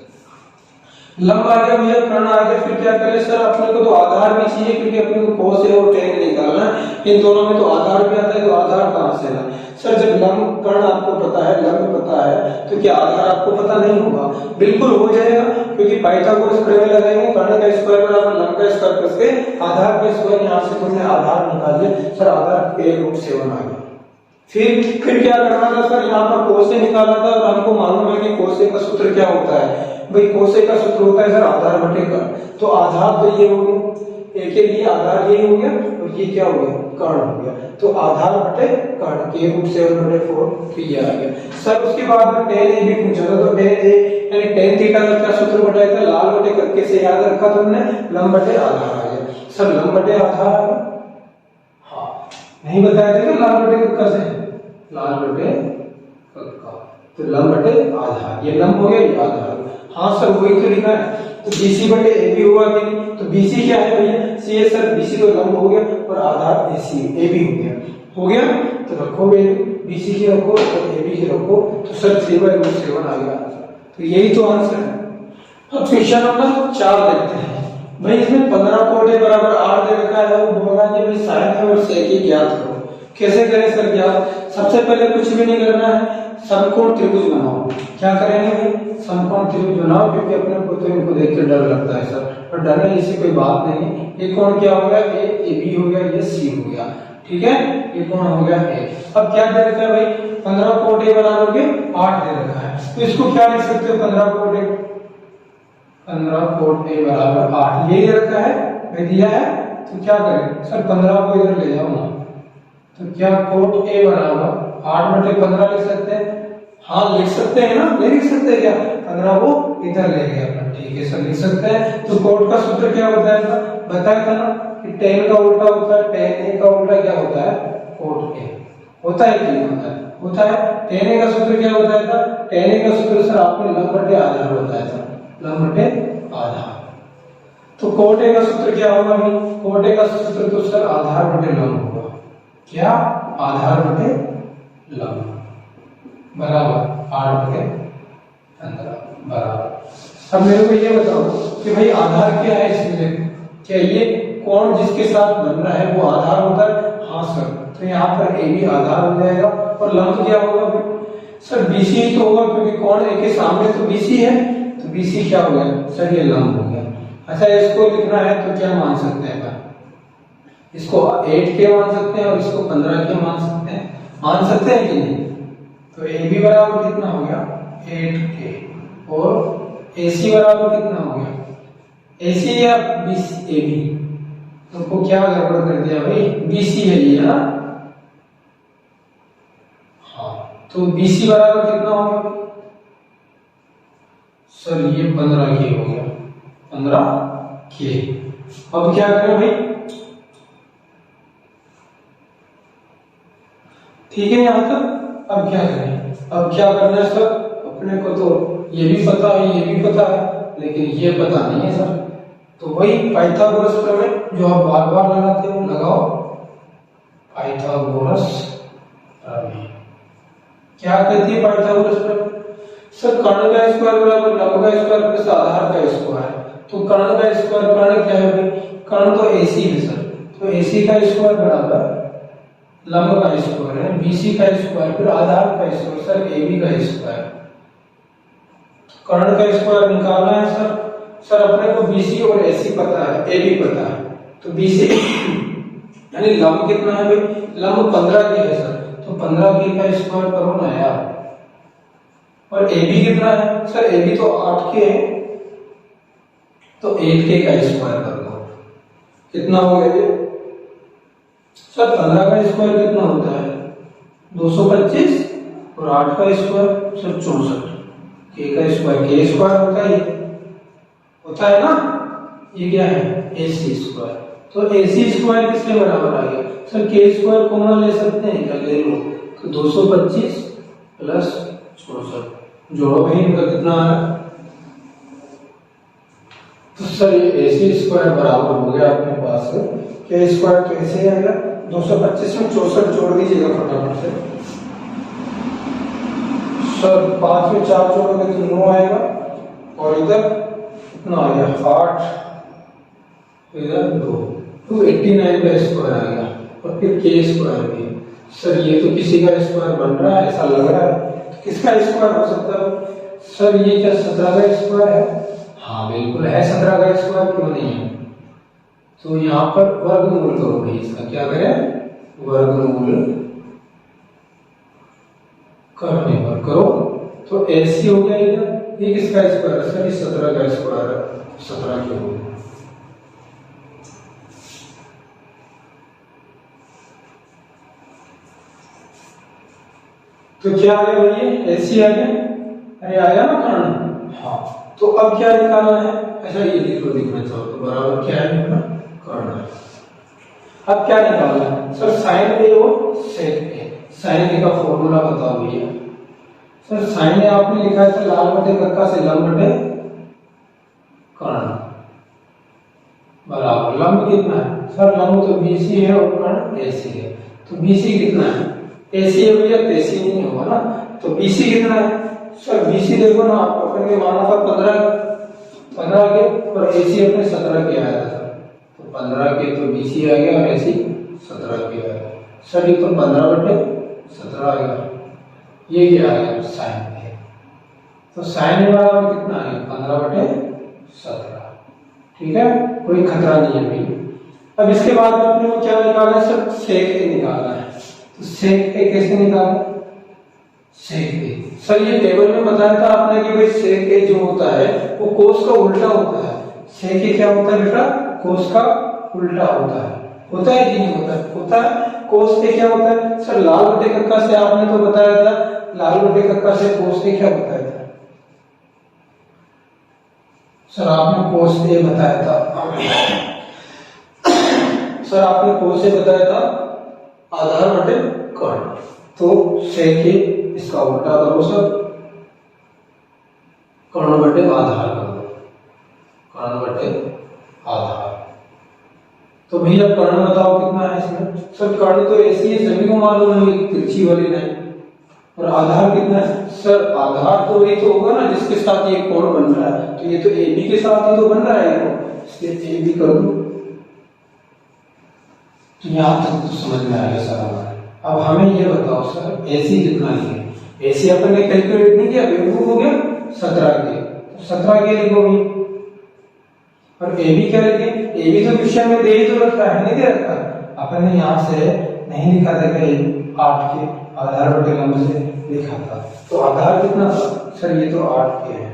लंब आ गया भैया, कर्ण आ गया, फिर क्या करें सर? अपने को तो आधार भी चाहिए, क्योंकि अपने को cos a और tan निकालना है। इन दोनों में तो आधार भी आता है, तो आधार कहां से लाए सर? जब लंब कर्ण आपको पता है, लंब पता है, तो क्या आधार आपको पता नहीं होगा? बिल्कुल हो जाएगा, क्योंकि पाइथागोरस प्रमेय लगाएंगे, कर्ण का स्क्वायर बराबर लंब का स्क्वायर प्लस के आधार का स्क्वायर। यहां से तुमने आधार निकाल लिया सर, आधार k√7 आ गया। फिर क्या करना था सर? यहाँ पर cos a निकालना था, और हमको मालूम है कि cos a का सूत्र क्या होता है भाई? cos a का सूत्र होता है सर आधार बटे कर्ण। तो आधार तो ये हो गया, a के लिए आधार यही हो गया, और ये क्या हो गया? कर्ण हो गया। तो आधार बटे कर्ण k√7/4, तो ये आ गया सर। उसके बाद में tan a भी पूछा था, तो tan a यानी tan थीटा का क्या सूत्र बताया था? लाल बटे करके से याद रखा तुमने, लंब बटे आधार आ गया सर। लंब बटे आधार आ गया, हाँ नहीं बताया था क्या? लाल बटे कक्का से, लाल बटे कक्का, तो लंब बटे आधार, ये लंब हो गया, ये आधार। हाँ सर वही तो लिखा है। तो BC बटे AB हुआ कि नहीं? तो BC क्या है भैया? C है सर। BC तो लंब हो गया और आधार AC AB हो गया, हो गया। तो रखो BC की रखो और AB की रखो, तो सर 3/√7 आ गया। तो यही तो आंसर है। अब क्वेश्चन नंबर 4 देखते हैं भाई। इसमें 15 कोट a बराबर 8 दे रखा है, वो बोल रहा है कि भाई sin a और sec a ज्ञात करो। कैसे करें सर ज्ञात? सबसे पहले कुछ भी नहीं करना है, समकोण त्रिभुज बनाओ। क्या करेंगे भाई? समकोण त्रिभुज बनाओ, क्योंकि अपने को तो इनको देख के डर लगता है सर, और डरने जैसी कोई बात नहीं है। ये कोण क्या हो गया? AB हो गया, ये C हो गया, ठीक है। ये कोण हो गया A। अब क्या दे रखा है भाई? 15 कोट a बराबर के 8 दे रखा है, तो इसको क्या लिख सकते हो? 15 कोट a बराबर 8 ये दे रखा है, मैं दिया है। तो क्या करें सर? 15 को इधर ले जाओ ना, तो क्या कोट a बराबर 8/15 लिख सकते हैं? हाँ लिख सकते हैं ना, नहीं लिख सकते क्या? 15 को इधर ले गए अपन, ठीक है सर लिख सकते हैं। तो कोट का सूत्र क्या बताया था ना कि tan का उल्टा होता है, tan a का उल्टा क्या होता है? कोट a होता है कि नहीं होता है? होता है। tan a का सूत्र क्या बताया था? tan a का सूत्र सर आपने लंब बटे आधार बताया था, लंब बटे आधार। तो कोट a का सूत्र क्या होगा भाई? कोट a का सूत्र तो सर आधार बटे लंब होगा। क्या? आधार बटे लंब बराबर 8/15 बराबर। अब मेरे को ये बताओ कि भाई आधार क्या है इसमें? क्या ये कोण जिसके साथ बन रहा है वो आधार होता है? हाँ सर। तो यहाँ पर AB आधार हो जाएगा, और लंब क्या होगा भाई? सर BC ही तो होगा, क्योंकि कोण A के सामने तो BC है, तो BC क्या हो गया सर? ये लंब हो गया। अच्छा इसको लिखना है तो क्या मान सकते हैं? इसको 8k मान सकते हैं और इसको 15k मान सकते हैं, मान सकते हैं कि नहीं? तो AB बराबर कितना हो गया? 8k, और AC बराबर कितना हो गया? AC या AB? तो को क्या गड़बड़ कर दिया भाई? BC है ये ना, तो BC बराबर कितना होगा सर? ये 15K हो गया, 15K। अब क्या करें भाई? ठीक है यहाँ तक। अब क्या करें? अब क्या करना है सर? अपने को तो ये भी पता है, ये भी पता है, लेकिन ये पता नहीं है सर। तो वही पाइथागोरस प्रमेय जो आप बार बार लगाते हो, लगाओ पाइथागोरस प्रमेय। क्या कहती है पाइथागोरस प्रमेय? सर कर्ण का स्क्वायर बराबर लंब का स्क्वायर प्लस आधार का स्क्वायर। तो कर्ण का स्क्वायर, कर्ण क्या है भाई? कर्ण तो AC है सर। तो AC का स्क्वायर बराबर लंब का स्क्वायर है, BC का स्क्वायर फिर आधार का स्क्वायर सर AB का स्क्वायर। कर्ण का स्क्वायर निकालना है सर। सर अपने को BC और AC पता है, AB पता है। तो BC यानी लंब कितना है भाई? लंब 15K है सर। तो 15K का स्क्वायर करो ना यार। और AB कितना है सर? AB तो 8K है, तो 8K का स्क्वायर कर दो। कितना हो गया ये सर? 15 का स्क्वायर कितना होता है? 225 और 8 का स्क्वायर सर 64। K का स्क्वायर K स्क्वायर होता है ना? ये क्या है? AC square. तो AC स्क्वायर किसके बराबर आ गया सर? K स्क्वायर कॉमन ले सकते हैं क्या? ले लो। तो 225 प्लस 64 जोड़ो भाई, इनका कितना आ रहा है? तो सर ये AC स्क्वायर बराबर हो गया अपने पास K स्क्वायर। तो ऐसे आएगा 225 में 64 जोड़ दीजिएगा फटाफट से सर। 5 में 4 जोड़ोगे तो 9 आएगा, और इधर कितना आ गया? 8, इधर 2, 289 का स्क्वायर आ गया। और फिर K स्क्वायर भी। सर ये तो किसी का स्क्वायर बन रहा है, ऐसा लग रहा है। तो किसका स्क्वायर हो सकता है सर? ये क्या 17 का स्क्वायर है? हाँ बिल्कुल है 17 का स्क्वायर, क्यों नहीं है? तो यहाँ पर वर्गमूल करो भाई इसका। क्या करें? वर्गमूल करने पर करो तो AC हो गया इधर। ये किसका स्क्वायर है सर? ये 17 का स्क्वायर है, 17 क्यों हो गया? तो क्या आ गया भाई? AC आ गया। अरे आया ना कर्ण? हाँ। तो अब क्या निकालना है? अच्छा ये लिखो, लिखना चाहो तो बराबर क्या है अपना? कर्ण। अब क्या निकालना है सर? साइन A और सेक A। साइन A का फॉर्मूला बताओ भैया। सर साइन A आपने लिखा है लाल बटे कक्का से लंब बटे कर्ण बराबर। लंब कितना है सर? लंब तो BC है और कर्ण AC है। तो BC कितना है? AC है भैया, तो AC नहीं होगा ना। तो BC कितना है सर? BC देखो ना, आप अपन के माना था 15 के, और AC अपने 17 के आया था। तो 15 के तो BC आ गया और AC 17 के आ गया सर। ये तो 15 बटे 17 आ गया। ये क्या आ गया? Sine A। तो साइन A बराबर कितना आ गया? 15 बटे 17। ठीक है, कोई खतरा नहीं है भाई। अब इसके बाद अपने को क्या निकालना है सर? सेक A निकालना है। तो सेक A कैसे निकालें? सेक A सर ये टेबल में बताया था आपने कि भाई सेक A जो होता है वो कोस का उल्टा होता है। सेक A क्या होता है बेटा? कोस का उल्टा होता है। होता है कि नहीं होता है? होता है। कोस A क्या होता है सर? लाल बटे कक्का से आपने तो बताया था, लाल बटे कक्का से कोस A क्या बताया था सर? आपने कोस A बताया था सर, आपने कोस A बताया था आधार बटे कर्ण। तो सेक A इसका उल्टा करो सर, कर्ण बटे आधार कर दो, कर्ण बटे आधार। तो भैया कर्ण बताओ कितना है इसमें? सर कर्ण तो ऐसी है, सभी को मालूम है, तिरछी वाली नहीं। और आधार कितना है सर? आधार तो वही तो होगा ना जिसके साथ ये कोण बन रहा है। तो ये तो AB के साथ ही तो बन रहा है, इसलिए AB कर दो। तो यहां तक तो समझ में आ गया सर हमारे। अब हमें ये बताओ सर AC कितना लिखे? AC अपन ने कैलकुलेट नहीं किया, बेवकूफ हो गया। 17 के, तो 17 के लिखो भाई। और AB क्या लिखे? AB तो क्वेश्चन में दे ही तो रखा है, नहीं दे रखा। अपन ने यहाँ से नहीं लिखा था कि 8 के आधार बटे लंब से लिखा था। तो आधार कितना था सर? ये तो 8 के है।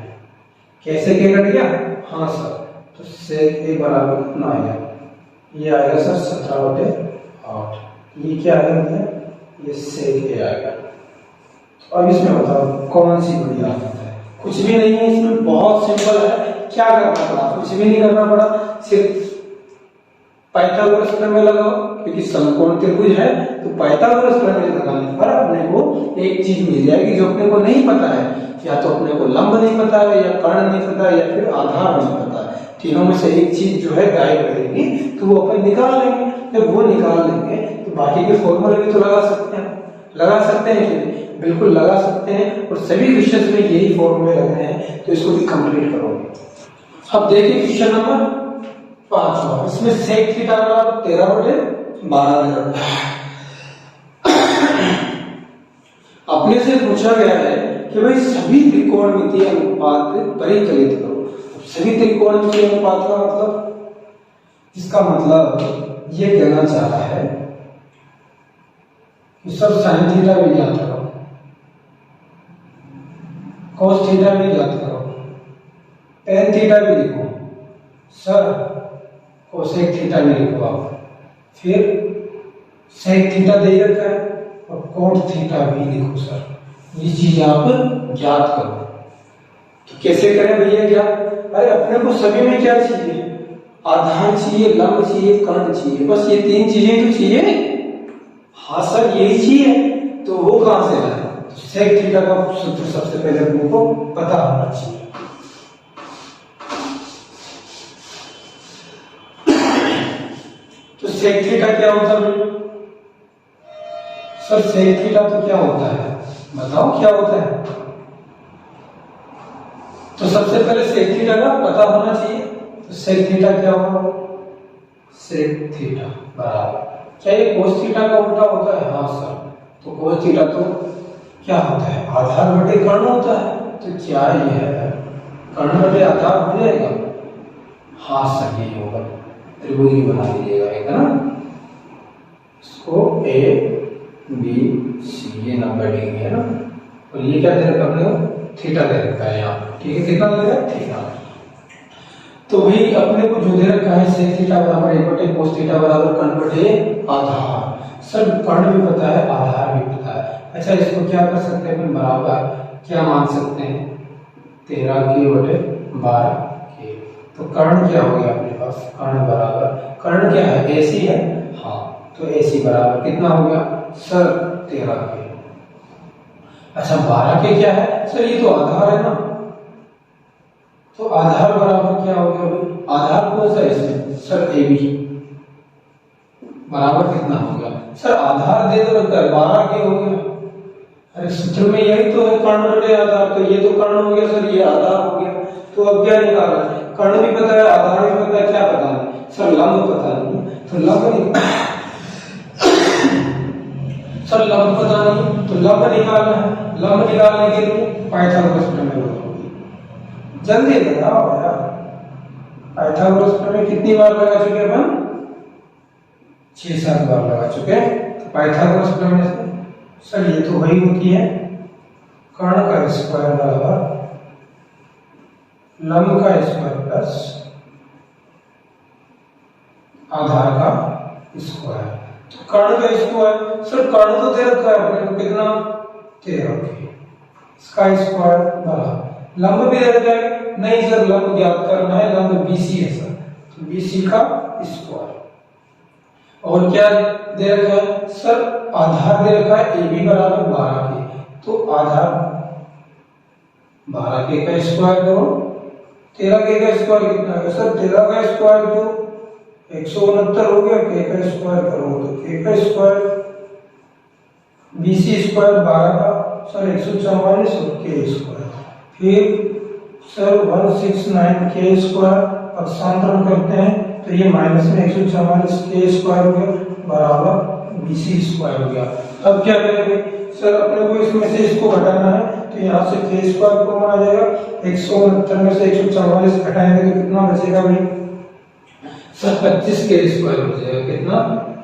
कैसे के कट गया? हाँ सर। तो सेक A बराबर कितना आएगा? ये आएगा सर 17 बटे 8। ये क्या आएगा भैया? ये सेक A आएगा। तो अब इसमें बताओ कौन सी बड़ी आदत है? कुछ भी नहीं है इसमें, बहुत सिंपल है। क्या करना पड़ा? कुछ भी नहीं करना पड़ा, सिर्फ पाइथागोरस प्रमेय लगाओ, क्योंकि समकोण त्रिभुज है तो पाइथागोरस प्रमेय लगाने पर अपने को एक चीज मिल जाएगी जो अपने को नहीं पता है। या तो अपने को लंब नहीं पता है, या कर्ण नहीं पता है, या फिर आधार नहीं पता है। तीनों में से एक चीज जो है गायब रहेगी, तो वो अपन निकाल लेंगे। जब वो निकाल लेंगे तो बाकी के फॉर्मूले भी तो लगा सकते हैं। लगा सकते हैं कि नहीं? बिल्कुल लगा सकते हैं, और सभी क्वेश्चंस में यही फॉर्मूले लग रहे हैं, तो इसको भी कंप्लीट करोगे। अब देखिए क्वेश्चन नंबर 5, इसमें सेक थीटा बराबर 13/12 अपने से पूछा गया है कि भाई सभी त्रिकोणमितीय अनुपात परिकलित करो। सभी त्रिकोणमितीय अनुपात का मतलब, इसका मतलब ये कहना चाह रहा है कि सब साइन थीटा भी ज्ञात करो, cos थीटा भी ज्ञात करो, tan थीटा भी लिखो, सर कोसेक थीटा भी लिखो आप, फिर सेक थीटा दे रखा है और कोट थीटा भी लिखो सर। ये चीज आप ज्ञात करो। तो कैसे करें भैया ज्ञात? अरे अपने को सभी में क्या चाहिए? आधार चाहिए, लंब चाहिए, कर्ण चाहिए, बस ये 3 चीजें तो चाहिए। हाँ सर यही चाहिए, तो वो कहां से लाए? तो सेक थीटा का सूत्र सबसे पहले अपने को पता होना चाहिए। तो सेक थीटा क्या होता है? सर सेक थीटा तो क्या होता है, बताओ क्या होता है? तो सबसे पहले सेक थीटा का पता होना चाहिए। तो सेक थीटा क्या होगा? सेक थीटा बराबर, क्या ये कोस थीटा का उल्टा होता है? हाँ सर, तो कोस थीटा तो क्या होता है? आधार बटे कर्ण होता है। तो क्या ये है कर्ण बटे आधार हो जाएगा? हाँ सर यही होगा। त्रिभुज ही बना लीजिएगा एक, है ना? इसको ए बी सी ये नंबर देंगे, है ना? और ये क्या दे रखा अपने? थीटा दे रखा है यहाँ, ठीक है? कितना दे रखा है? थीटा। तो भाई अपने को जो दे रखा है सेक थीटा बराबर 1 बटे कोस थीटा बराबर कर्ण बटे आधार। सर कर्ण भी पता है, आधार भी पता है। अच्छा इसको क्या कर सकते हैं अपन? बराबर क्या मान सकते हैं? 13k/12 k। तो कर्ण क्या हो गया अपने पास? कर्ण बराबर, कर्ण क्या है? AC है। हाँ, तो AC बराबर कितना हो गया सर? 13k। अच्छा 12k क्या है सर? ये तो आधार है ना, तो आधार बराबर क्या हो गया भाई? आधार कौन सा है इसमें? सर AB बराबर कितना हो गया? सर आधार दे दो, 12k हो गया। अरे सूत्र में यही तो है कर्ण बटे आधार, तो ये तो कर्ण हो गया सर, ये आधार हो गया। तो अब क्या निकालना है? कर्ण भी पता है, आधार भी पता है, क्या पता है? सर लंब पता नहीं, तो लंब सर लंब पता नहीं, तो लंब निकालना है। लंब निकालने के लिए पाइथागोरस प्रमेय लगाओ। जल्दी लगाओ यार, पाइथागोरस प्रमेय कितनी बार लगा चुके अपन? 6-7 बार लगा चुके। तो पाइथागोरस प्रमेय से सर ये तो वही होती है, कर्ण का स्क्वायर बराबर लंब का स्क्वायर प्लस आधार का स्क्वायर। कर्ण का स्क्वायर, सर कर्ण तो दे रखा है अपने को कितना? 13k। इसका स्क्वायर बराबर लंब भी दे रखा है। नहीं सर लंब ज्ञात करना है, लंब BC है सर, तो BC का स्क्वायर। और क्या दे रखा है सर? आधार दे रखा है AB बराबर 12k। तो आधार 12k का स्क्वायर करो, 13k का स्क्वायर कितना है सर? 13 का स्क्वायर तो 169 हो गया, k का स्क्वायर करो तो k का स्क्वायर, BC स्क्वायर 12 का सर 144 और k स्क्वायर, फिर सर 169k स्क्वायर। अब समांतरण करते हैं तो ये माइनस में 144 k स्क्वायर हो गया बराबर BC स्क्वायर हो गया। अब क्या करेंगे सर? अपने को इसमें से इसको घटाना है, तो यहाँ से k स्क्वायर कॉमन आ जाएगा। 169 में से 144 घटाएंगे तो कितना बचेगा भाई? सर 25k स्क्वायर हो जाएगा। कितना?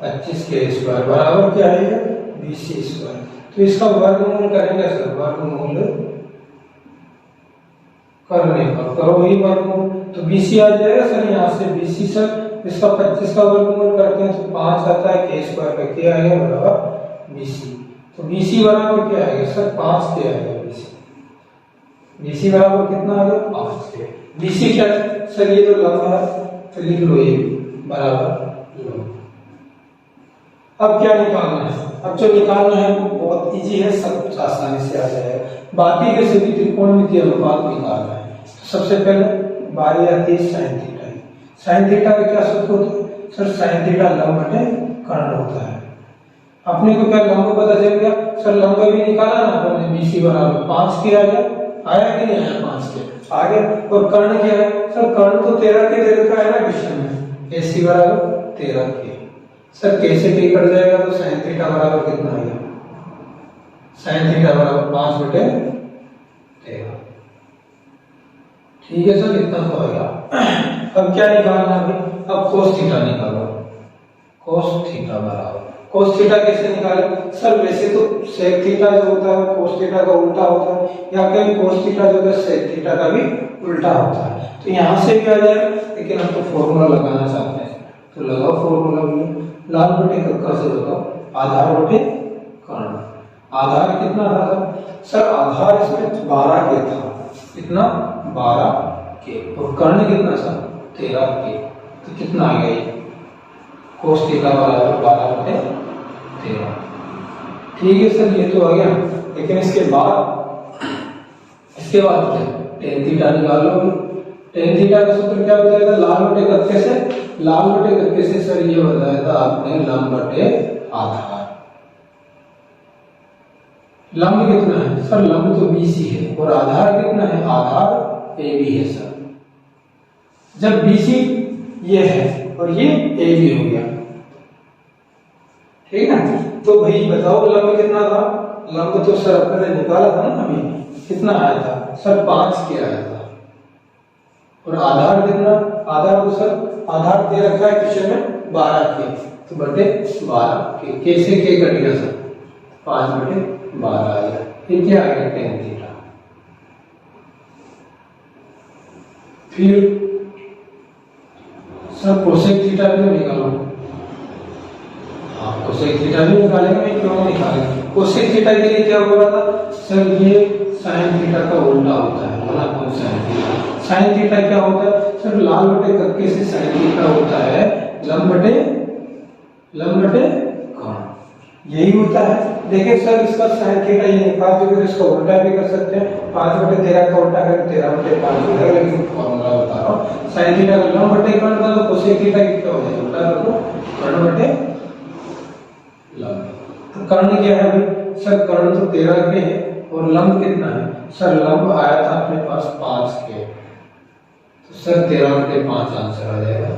25k स्क्वायर बराबर क्या है? BC square. तो इसका वर्गमूल करेंगे सर, वर्गमूल करने पर करो वही वर्गमूल, तो BC आ जाएगा सर। यहाँ से BC सर इसका 25 का वर्गमूल करते हैं तो 5 आता है, k स्क्वायर का k आएगा बराबर BC। तो BC बराबर क्या आएगा सर 5 के आएगा। BC बराबर कितना आ गया 5 के। BC क्या है सर ये तो लंब है, तो लिख लो ये बराबर लंब। अब क्या निकालना है, अब जो निकालना है वो बहुत इजी है, सब कुछ आसानी से आ जाएगा। बाकी के सभी त्रिकोणमितीय अनुपात निकालना है। तो सबसे पहले बारी आती है साइन थीटा की। साइन थीटा का क्या सूत्र होता है सर, साइन थीटा लंब बटे कर्ण होता है। अपने को क्या लंब पता चल गया सर, लंब भी निकाला ना अपने, BC बराबर 5 के आ गया, आया कि नहीं आया 5 के आ गया। और कर्ण क्या है सर, कर्ण तो 13 के दे रखा है ना क्वेश्चन में, AC बराबर 13 के। सर कैसे के कट जाएगा, तो साइन थीटा बराबर कितना आ गया, साइन थीटा बराबर 5 बटे 13। ठीक है सर, इतना तो आ गया। अब क्या निकालना है, अब कोस थीटा निकालो। कोस थीटा बराबर, कोस थीटा कैसे निकाले सर, वैसे तो सेक थीटा जो होता है कोस थीटा का उल्टा होता है, या कहीं कोस थीटा जो होता है सेक थीटा का भी उल्टा होता है। तो यहाँ से भी आ जाएगा, लेकिन हम तो फॉर्मूला लगाना चाहते हैं, तो लगाओ फॉर्मूला भी। लाल बटे कक्का से बताओ, आधार बटे कर्ण। आधार कितना था सर, आधार इसमें 12 के था, कितना 12 के, और कर्ण कितना था 13 के। तो कितना आ गया ये कोस थीटा बराबर 12 बटे 13। ठीक है सर, ये तो आ गया। लेकिन इसके बाद क्या टेन थीटा निकाल लो। टेन थीटा का सूत्र क्या बताया था, लाल बटे कक्के से, लाल बटे कक्के से सर ये बताया था आपने लंब बटे आधार। लंब कितना है सर, लंब तो BC है, और आधार कितना है, आधार AB है सर। जब BC ये है और ये AB हो गया, ठीक है। तो भाई बताओ लंब कितना था, लंब तो सर अपने ने निकाला था ना अभी, कितना आया था सर 5 के आया था। और आधार कितना, आधार तो सर आधार दे रखा है क्वेश्चन में 12 के, तो बटे 12 के। कैसे के कट गया सर, 5 बटे 12 आ गया। ये क्या आ गया टेन थीटा। फिर सर कोसेक थीटा भी निकालो। हाँ कोसेक थीटा भी निकालेंगे, मैं क्यों निकालेंगे। कोसेक थीटा के लिए क्या हो रहा था सर, ये साइन थीटा का उल्टा होता है, बोला कौन साइन थीटा। साइन थीटा क्या होता है सर, लाल बटे कक्के से साइन थीटा होता है लंब बटे कर्ण, यही होता है। देखिए सर इसका साइन थीटा ये निकाल दोगे तो इसका उल्टा भी कर सकते हैं, 5 बटे 13 का उल्टा करें 13 बटे 5 हो जाएगा। लेकिन फॉर्मूला बता रहा हूँ, साइन थीटा का लंब बटे कर्ण का, तो कोसेक थीटा क्या हो जाएगा, उल्टा कर दो कर्ण बटे लंब। तो कर्ण क्या है भाई सर, कर्ण तो 13 के है, और लंब कितना है सर, लंब आया था अपने पास 5 के, तो सर 13 बटे 5 आंसर आ जाएगा।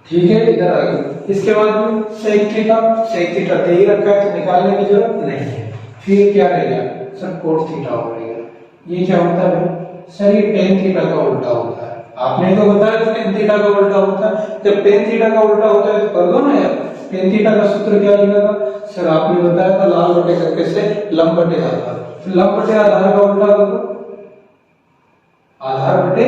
ठीक है, इधर आ गया। इसके बाद में सेक थीटा दे ही रखा है, तो निकालने की जरूरत नहीं है। फिर क्या रहेगा सर, कोट थीटा हो रहेगा। ये क्या होता है सर, ये टेन थीटा का उल्टा होता है। आपने तो बताया टेन थीटा का उल्टा होता है, जब टेन थीटा का उल्टा होता है तो कर दो ना यार। टेन थीटा का सूत्र क्या लिखा था सर, आपने बताया था लाल बटे कक्के से लंब बटे आधार, तो लंब बटे आधार का उल्टा कर दो, आधार बटे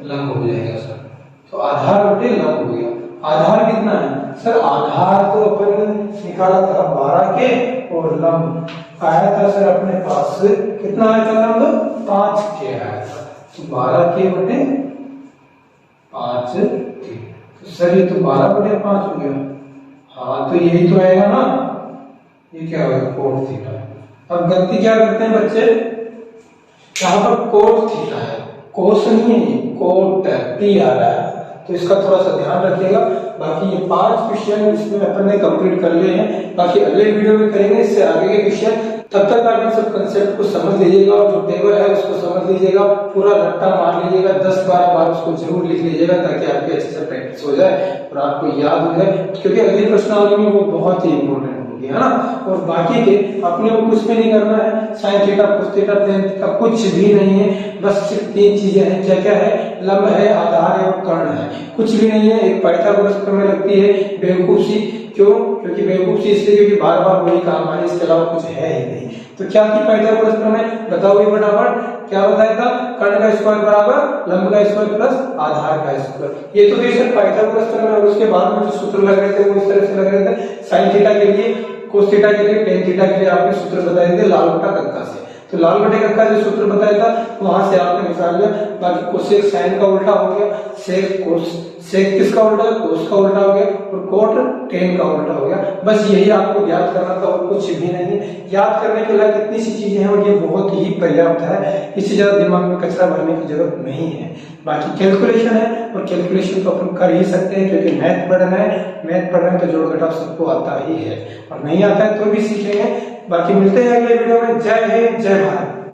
लंब हो जाएगा सर। तो आधार बटे लंब हो गया। आधार कितना है सर, आधार तो अपन निकाला था 12 के, और लंब आया था सर अपने पास कितना आया था, लंब 5 के आया था, तो 12 के बटे 5 के। तो सर ये तो 12 बटे 5 हो गया। हाँ तो यही तो आएगा ना, ये क्या होगा कोट थीटा। अब गलती क्या करते हैं बच्चे, यहाँ पर कोट थीटा है, कोस नहीं है, कोट टी आ रहा है, तो इसका थोड़ा सा ध्यान रखिएगा। बाकी ये 5 क्वेश्चन इसमें अपन ने कंप्लीट कर लिए हैं, बाकी अगले वीडियो में करेंगे इससे आगे के क्वेश्चन। तब तक आप इन सब कंसेप्ट को समझ लीजिएगा, और जो टेबल है उसको समझ लीजिएगा, पूरा रट्टा मार लीजिएगा, 10-12 बार उसको जरूर लिख लीजिएगा, ताकि आपकी अच्छे से प्रैक्टिस हो जाए और आपको याद हो जाए, क्योंकि अगली प्रश्नावली में वो बहुत ही इंपॉर्टेंट होगी, है ना। और बाकी के अपने को कुछ भी नहीं करना है, sine theta cos theta tan theta कुछ भी नहीं है, बस सिर्फ 3 चीजें हैं। क्या क्या है, लंब है, आधार है और कर्ण है, कुछ भी नहीं है। एक पाइथागोरस प्रमेय लगती है, बेवकूफी। क्यों, क्योंकि बेवकूफी इसलिए क्योंकि बार बार वही काम आने, इसके अलावा कुछ है ही नहीं। तो क्या की पाइथागोरस प्रमेय बताओ ये फटाफट, क्या बताया था, कर्ण का स्क्वायर बराबर लंब का स्क्वायर प्लस आधार का स्क्वायर। ये तो बेशक पाइथागोरस प्रमेय, और उसके बाद में जो सूत्र लग रहे थे वो इस तरह से लग रहे थे। साइन थीटा के लिए कोस थीटा के लिए, टेन थीटा के लिए आपने सूत्र बताए थे लाल बटा कक्का से, तो लाल बटे कक्का जो सूत्र बताया था वहां से आपने निकाल लिया। बाकी कोसेक साइन का उल्टा हो गया, सेक कोस, सेक किसका उल्टा, कोस का उल्टा हो गया, और कोट टेन का उल्टा हो गया। बस यही आपको याद करना था और कुछ भी नहीं है। याद करने के लिए कितनी सी चीजें हैं और ये बहुत ही पर्याप्त है, इससे ज्यादा दिमाग में कचरा भरने की जरूरत नहीं है। बाकी कैलकुलेशन है और कैलकुलेशन तो अपन कर ही सकते हैं क्योंकि मैथ पढ़ना है, मैथ पढ़ रहे हैं तो जोड़ घटाव सबको आता ही है, और नहीं आता है तो भी सीखेंगे। बाकी मिलते हैं अगले वीडियो में। जय हिंद, जय भारत।